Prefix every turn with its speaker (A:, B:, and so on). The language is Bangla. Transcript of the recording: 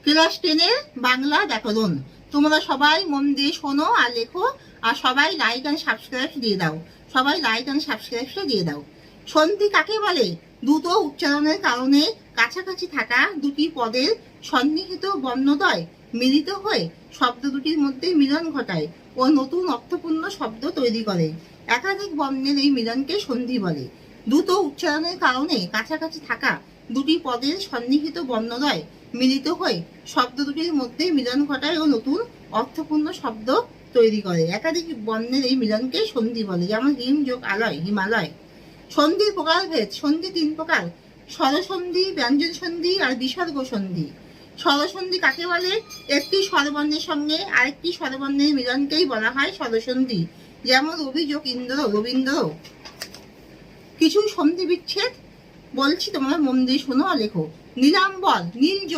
A: ক্লাস 10-এর বাংলা ব্যাকরণ। তোমরা সবাই মন দিয়ে শোনো আর লেখো, আর সবাই লাইক অ্যান্ড সাবস্ক্রাইব দিয়ে দাও। সবাই লাইক অ্যান্ড সাবস্ক্রাইবটা দিয়ে দাও। সন্ধি কাকে বলে? দ্রুত উচ্চারণের কারণে কাছাকাছি থাকা দুটি পদের সন্নিহিত বর্ণদ্বয় মিলিত হয়ে শব্দ দুটির মধ্যে মিলন ঘটায় ও নতুন অর্থপূর্ণ শব্দ তৈরি করে। একাধিক বর্ণের এই মিলনকে সন্ধি বলে। দ্রুত উচ্চারণের কারণে কাছাকাছি থাকা দুটি পদের সন্নিহিত বর্ণদ্বয় মিলিত হয়ে শব্দ দুটির মধ্যে মিলন ঘটায় ও নতুন অর্থপূর্ণ শব্দ তৈরি করে। একাধিক বর্ণের এই মিলনকে সন্ধি বলে, যেমন হিম যোগ আলয়, হিমালয়। সন্ধির প্রকারভেদ। সন্ধি 3 প্রকার: স্বরসন্ধি, ব্যঞ্জন সন্ধি আর বিসর্গ সন্ধি। স্বরসন্ধি কাকে বলে? একটি স্বরবর্ণের সঙ্গে আরেকটি স্বরবর্ণের মিলনকেই বলা হয় স্বরসন্ধি, যেমন রবি যোগ ইন্দ্র, রবীন্দ্র। কিছু সন্ধি বিচ্ছেদ বলছি, তোমরা মন দিয়ে শোনো আর লেখো। নীলাম্বর, নীল যোগ